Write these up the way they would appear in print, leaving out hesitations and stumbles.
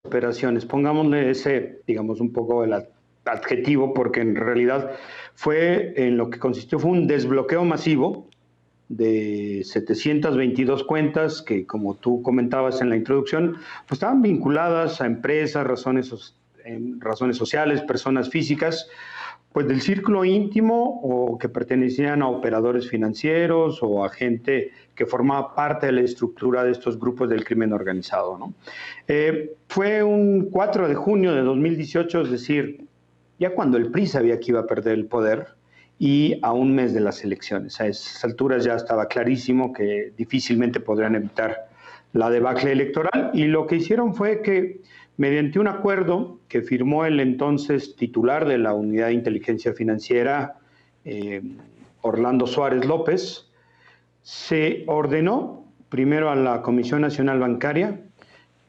operaciones. Pongámosle ese, digamos, un poco el adjetivo, porque en realidad en lo que consistió fue un desbloqueo masivo de 722 cuentas que, como tú comentabas en la introducción, pues estaban vinculadas a empresas, razones sociales, personas físicas, pues del círculo íntimo o que pertenecían a operadores financieros o a gente que formaba parte de la estructura de estos grupos del crimen organizado, ¿no? Fue un 4 de junio de 2018, es decir, ya cuando el PRI sabía que iba a perder el poder y a un mes de las elecciones. A esas alturas ya estaba clarísimo que difícilmente podrían evitar la debacle electoral y lo que hicieron fue que mediante un acuerdo que firmó el entonces titular de la Unidad de Inteligencia Financiera, Orlando Suárez López, se ordenó primero a la Comisión Nacional Bancaria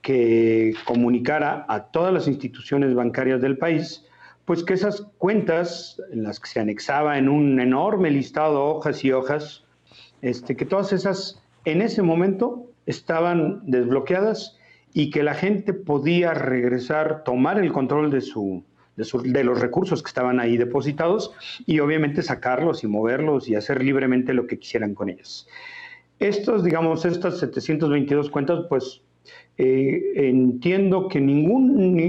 que comunicara a todas las instituciones bancarias del país, pues que esas cuentas en las que se anexaba en un enorme listado, hojas y hojas, que todas esas en ese momento estaban desbloqueadas y que la gente podía regresar, tomar el control de los recursos que estaban ahí depositados y obviamente sacarlos y moverlos y hacer libremente lo que quisieran con ellas. Estas 722 cuentas, pues entiendo que ni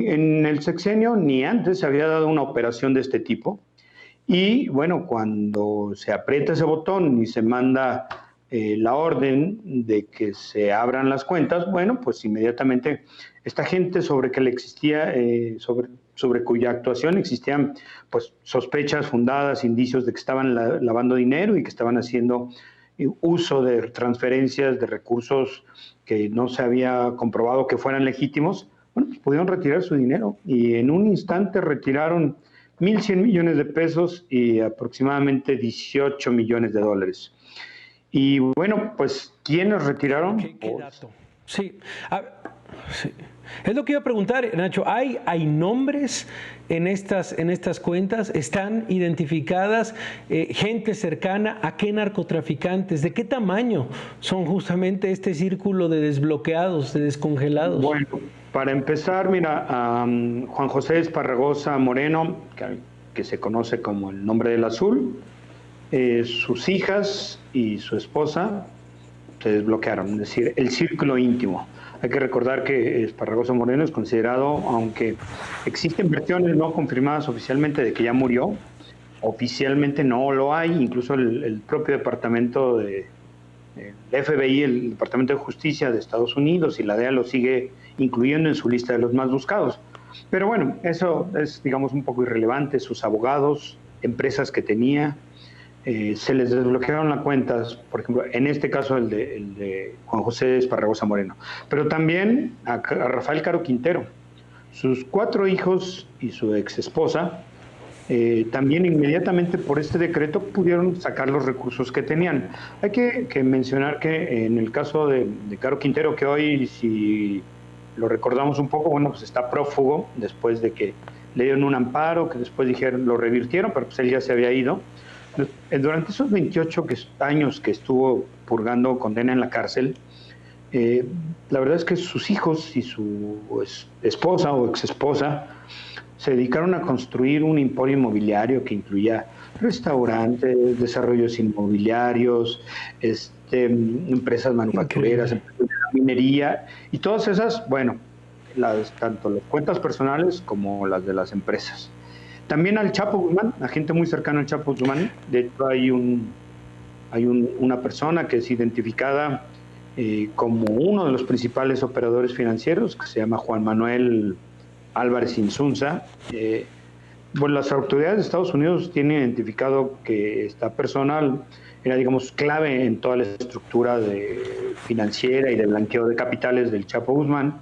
en el sexenio ni antes se había dado una operación de este tipo. Y bueno, cuando se aprieta ese botón y se manda la orden de que se abran las cuentas, bueno, pues inmediatamente esta gente sobre cuya actuación existían pues sospechas fundadas, indicios de que estaban lavando dinero y que estaban haciendo uso de transferencias de recursos que no se había comprobado que fueran legítimos, bueno, pues pudieron retirar su dinero y en un instante retiraron 1.100 millones de pesos y aproximadamente 18 millones de dólares. Y bueno, pues, ¿quiénes retiraron? ¿Qué dato? Sí. Sí. Es lo que iba a preguntar, Nacho. ¿Hay nombres en estas cuentas? ¿Están identificadas gente cercana? ¿A qué narcotraficantes? ¿De qué tamaño son justamente este círculo de desbloqueados, de descongelados? Bueno, para empezar, mira, Juan José Esparragosa Moreno, que se conoce como el nombre del azul, sus hijas y su esposa se desbloquearon, es decir, el círculo íntimo. Hay que recordar que Esparragosa Moreno es considerado, aunque existen versiones no confirmadas oficialmente de que ya murió, oficialmente no lo hay, incluso el propio departamento de FBI, el Departamento de Justicia de Estados Unidos y la DEA lo sigue incluyendo en su lista de los más buscados. Pero bueno, eso es, digamos, un poco irrelevante. Sus abogados, empresas que tenía, se les desbloquearon las cuentas, por ejemplo, en este caso el de Juan José Esparragosa Moreno, pero también a Rafael Caro Quintero, sus 4 hijos y su ex esposa, también inmediatamente por este decreto pudieron sacar los recursos que tenían. Hay que mencionar que en el caso de Caro Quintero, que hoy, si lo recordamos un poco, bueno, pues está prófugo después de que le dieron un amparo, que después dijeron, lo revirtieron, pero pues él ya se había ido. Durante esos 28 años que estuvo purgando condena en la cárcel, la verdad es que sus hijos y su esposa o exesposa se dedicaron a construir un emporio inmobiliario que incluía restaurantes, desarrollos inmobiliarios, empresas manufactureras, empresas de minería, y todas esas, bueno, tanto las cuentas personales como las de las empresas. También al Chapo Guzmán, a gente muy cercana al Chapo Guzmán. De hecho, hay una persona que es identificada como uno de los principales operadores financieros, que se llama Juan Manuel Álvarez Insunza. Bueno, las autoridades de Estados Unidos tienen identificado que esta persona era, digamos, clave en toda la estructura financiera y de blanqueo de capitales del Chapo Guzmán.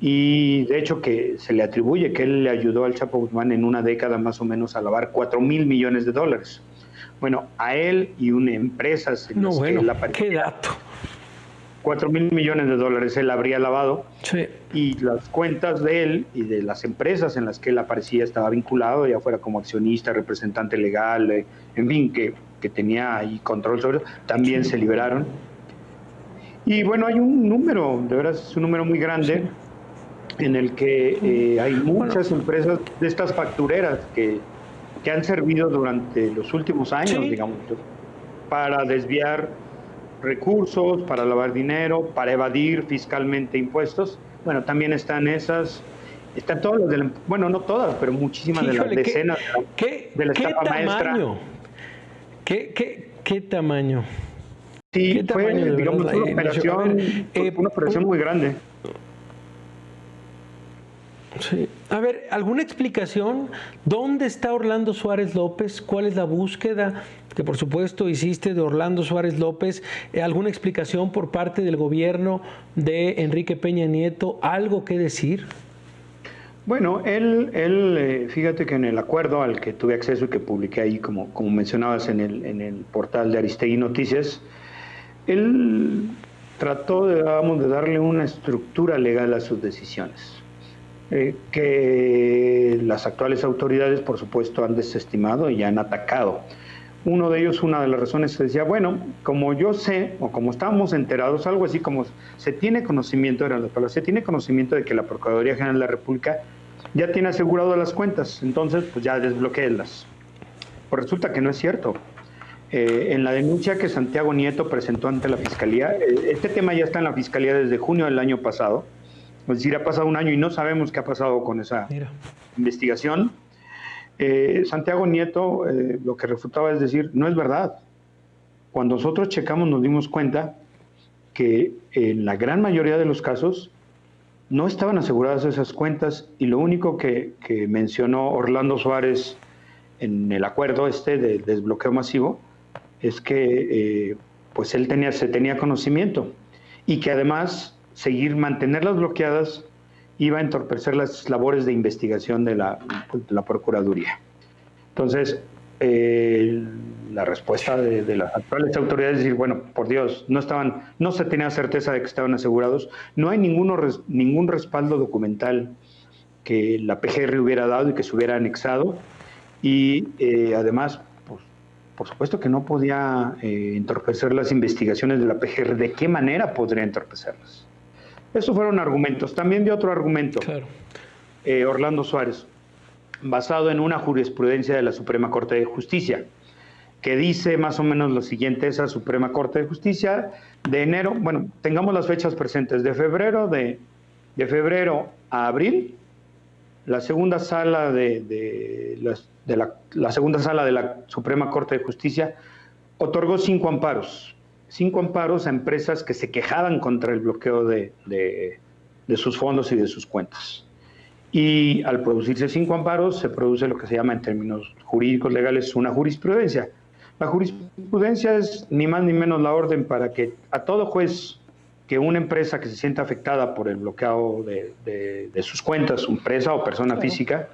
Y de hecho que se le atribuye que él le ayudó al Chapo Guzmán en una década más o menos a lavar 4,000 millones de dólares. Bueno, a él y una empresa en las que él aparecía, qué dato. 4,000 millones de dólares él habría lavado. Sí. Y las cuentas de él y de las empresas en las que él aparecía estaba vinculado, ya fuera como accionista, representante legal, en fin, que tenía ahí control sobre eso, también se liberaron. Y bueno, hay un número, de verdad es un número muy grande, en el que hay muchas empresas de estas factureras que han servido durante los últimos años, Sí, digamos, para desviar recursos, para lavar dinero, para evadir fiscalmente impuestos. Bueno, también están esas, están todas las de bueno, no todas, pero muchísimas de las híjole, decenas de la qué estafa maestra. tamaño? ¿Qué tamaño? ¿Qué Sí, tamaño fue, de verdad, digamos, Ignacio? A ver, una operación muy grande. sí. A ver, ¿alguna explicación? ¿Dónde está Orlando Suárez López? ¿Cuál es la búsqueda que por supuesto hiciste de Orlando Suárez López? ¿Alguna explicación por parte del gobierno de Enrique Peña Nieto? ¿Algo que decir? Bueno, fíjate que en el acuerdo al que tuve acceso y que publiqué ahí, como mencionabas en el portal de Aristegui Noticias, él trató, digamos, de darle una estructura legal a sus decisiones, que las actuales autoridades, por supuesto, han desestimado y han atacado. Uno de ellos, una de las razones, decía, bueno, como yo sé, o como estamos enterados, algo así como se tiene conocimiento, eran las palabras, se tiene conocimiento de que la Procuraduría General de la República ya tiene asegurado las cuentas, entonces pues ya desbloquéenlas. Pues resulta que no es cierto. En la denuncia que Santiago Nieto presentó ante la Fiscalía, este tema ya está en la Fiscalía desde junio del año pasado, es decir, ha pasado un año y no sabemos qué ha pasado con esa Mira. investigación. Santiago Nieto lo que refutaba es decir, no es verdad. Cuando nosotros checamos nos dimos cuenta que en la gran mayoría de los casos no estaban aseguradas esas cuentas y lo único que mencionó Orlando Suárez en el acuerdo del desbloqueo masivo es que pues él se tenía conocimiento y que además mantenerlas bloqueadas iba a entorpecer las labores de investigación de la Procuraduría. Entonces, la respuesta de las actuales autoridades es decir, bueno, por Dios, no se tenía certeza de que estaban asegurados, no hay ningún respaldo documental que la PGR hubiera dado y que se hubiera anexado, y además, pues, por supuesto que no podía entorpecer las investigaciones de la PGR. ¿De qué manera podría entorpecerlas? Esos fueron argumentos. También de otro argumento, Claro. Orlando Suárez, basado en una jurisprudencia de la Suprema Corte de Justicia, que dice más o menos lo siguiente: esa Suprema Corte de Justicia de enero, bueno, tengamos las fechas presentes, de febrero a abril, la segunda sala la segunda sala de la Suprema Corte de Justicia otorgó 5 amparos a empresas que se quejaban contra el bloqueo de sus fondos y de sus cuentas. Y al producirse 5 amparos, se produce lo que se llama en términos jurídicos legales una jurisprudencia. La jurisprudencia es ni más ni menos la orden para que a todo juez que una empresa que se sienta afectada por el bloqueo de sus cuentas, empresa o persona física,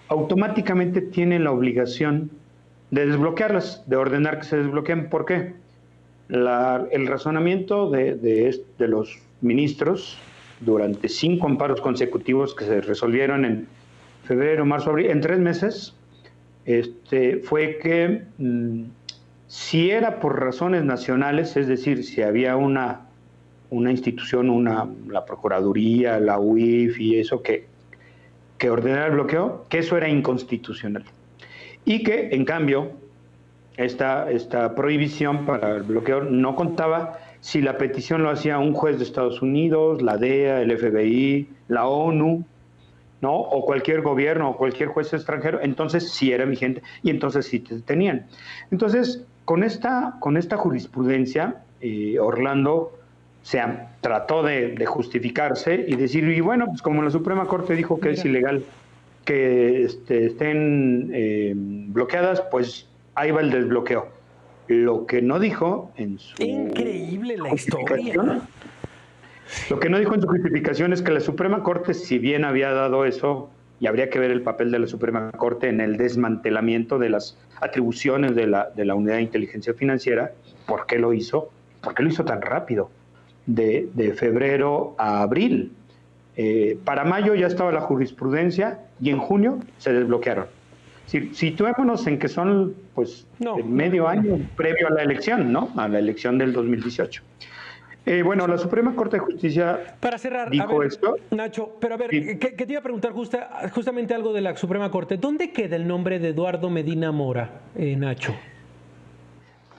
automáticamente tiene la obligación de desbloquearlas, de ordenar que se desbloqueen. ¿Por qué? El razonamiento de los ministros durante 5 amparos consecutivos que se resolvieron en febrero, marzo, abril, en 3 meses, fue que si era por razones nacionales, es decir, si había una institución, la Procuraduría, la UIF y eso que ordenara el bloqueo, que eso era inconstitucional. Y que, en cambio, esta prohibición para el bloqueo no contaba si la petición lo hacía un juez de Estados Unidos, la DEA, el FBI, la ONU, ¿no? O cualquier gobierno o cualquier juez extranjero, entonces sí era vigente y entonces sí te tenían. Entonces, con esta jurisprudencia, Orlando trató de justificarse y decir, y bueno, pues como la Suprema Corte dijo que es ilegal que estén bloqueadas, pues ahí va el desbloqueo. Lo que no dijo en su Increíble la historia. Lo que no dijo en su justificación es que la Suprema Corte, si bien había dado eso, y habría que ver el papel de la Suprema Corte en el desmantelamiento de las atribuciones de la Unidad de Inteligencia Financiera, ¿por qué lo hizo? ¿Por qué lo hizo tan rápido? De febrero a abril. Para mayo ya estaba la jurisprudencia y en junio se desbloquearon. Situémonos en que son pues medio año previo a la elección, ¿no? A la elección del 2018. Bueno, la Suprema Corte de Justicia Para cerrar, a dijo ver, esto. Nacho, pero a ver, Sí. que te iba a preguntar justamente algo de la Suprema Corte. ¿Dónde queda el nombre de Eduardo Medina Mora, Nacho?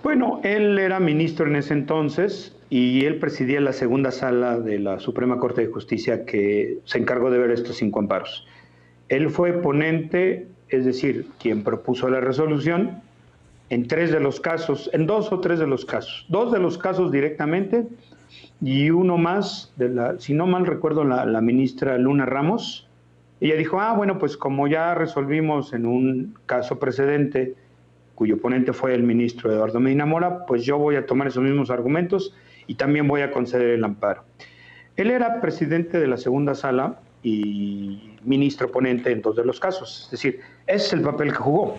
Bueno, él era ministro en ese entonces y él presidía la segunda sala de la Suprema Corte de Justicia que se encargó de ver estos 5 amparos. Él fue ponente, es decir, quien propuso la resolución en 3 de los casos, en 2 o 3 de los casos. 2 de los casos directamente y uno más, si no mal recuerdo, la ministra Luna Ramos. Ella dijo, bueno, pues como ya resolvimos en un caso precedente, cuyo ponente fue el ministro Eduardo Medina Mora, pues yo voy a tomar esos mismos argumentos y también voy a conceder el amparo. Él era presidente de la segunda sala y ministro ponente en 2 de los casos. Es decir, ese es el papel que jugó.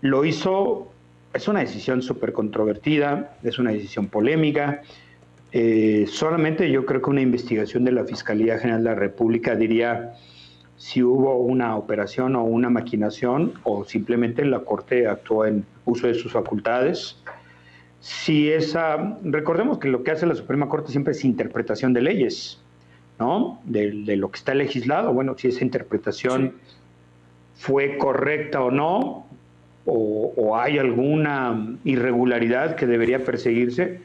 Lo hizo, es una decisión súper controvertida, es una decisión polémica. Solamente yo creo que una investigación de la Fiscalía General de la República diría si hubo una operación o una maquinación o simplemente la Corte actuó en uso de sus facultades. Recordemos que lo que hace la Suprema Corte siempre es interpretación de leyes, ¿no? De lo que está legislado. Bueno, si esa interpretación fue correcta o no, o hay alguna irregularidad que debería perseguirse,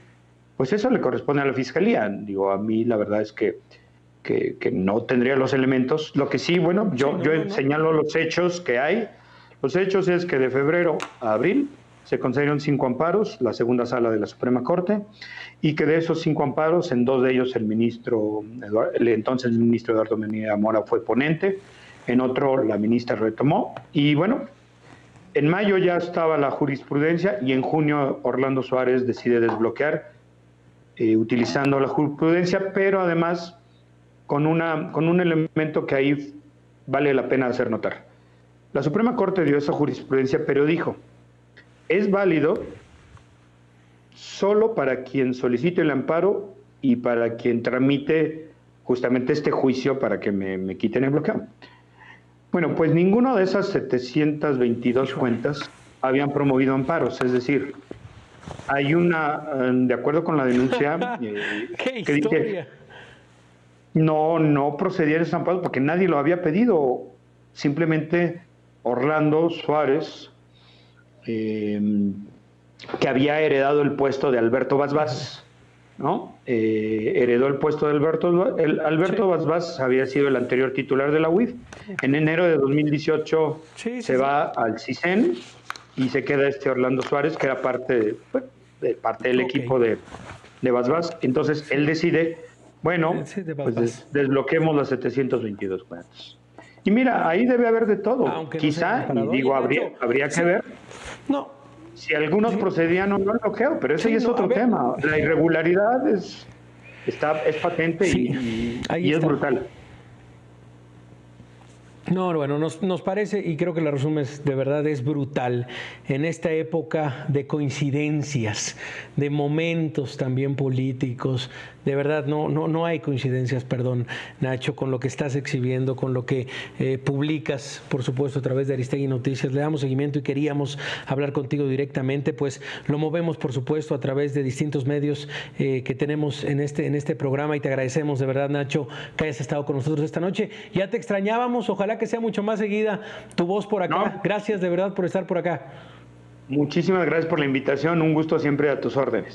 pues eso le corresponde a la Fiscalía. Digo, a mí la verdad es que no tendría los elementos. Lo que sí, bueno, yo señalo los hechos que hay. Los hechos es que de febrero a abril se concedieron 5 amparos, la segunda sala de la Suprema Corte, y que de esos 5 amparos, en 2 de ellos el entonces ministro Eduardo Medina Mora fue ponente, en otro la ministra retomó, y bueno, en mayo ya estaba la jurisprudencia y en junio Orlando Suárez decide desbloquear utilizando la jurisprudencia, pero además con un elemento que ahí vale la pena hacer notar. La Suprema Corte dio esa jurisprudencia, pero dijo, es válido solo para quien solicite el amparo y para quien tramite justamente este juicio para que me quiten el bloqueo. Bueno, pues ninguno de esas 722 cuentas habían promovido amparos, es decir, hay de acuerdo con la denuncia, ¡Qué que historia! dice, no procedía esos amparos porque nadie lo había pedido. Simplemente Orlando Suárez, que había heredado el puesto de Alberto Basbás, ¿no? Heredó el puesto de Alberto. Alberto Basbás había sido el anterior titular de la UIF. En enero de 2018 se va al CISEN y se queda Orlando Suárez, que era parte del equipo de Basbás. Entonces él decide, bueno, pues desbloqueemos las 722 cuentas. Y mira, ahí debe haber de todo. Aunque quizá, no y digo, habría que ver si algunos procedían o no al bloqueo, pero ese ya es otro tema. La irregularidad es patente y es brutal. No, bueno, nos parece, y creo que la resumes, de verdad es brutal, en esta época de coincidencias, de momentos también políticos, de verdad no hay coincidencias, perdón, Nacho, con lo que estás exhibiendo, con lo que publicas, por supuesto, a través de Aristegui Noticias. Le damos seguimiento y queríamos hablar contigo directamente, pues lo movemos, por supuesto, a través de distintos medios que tenemos en este programa, y te agradecemos de verdad, Nacho, que hayas estado con nosotros esta noche. Ya te extrañábamos, ojalá que sea mucho más seguida tu voz por acá. Gracias de verdad por estar por acá. Muchísimas gracias por la invitación, un gusto siempre a tus órdenes.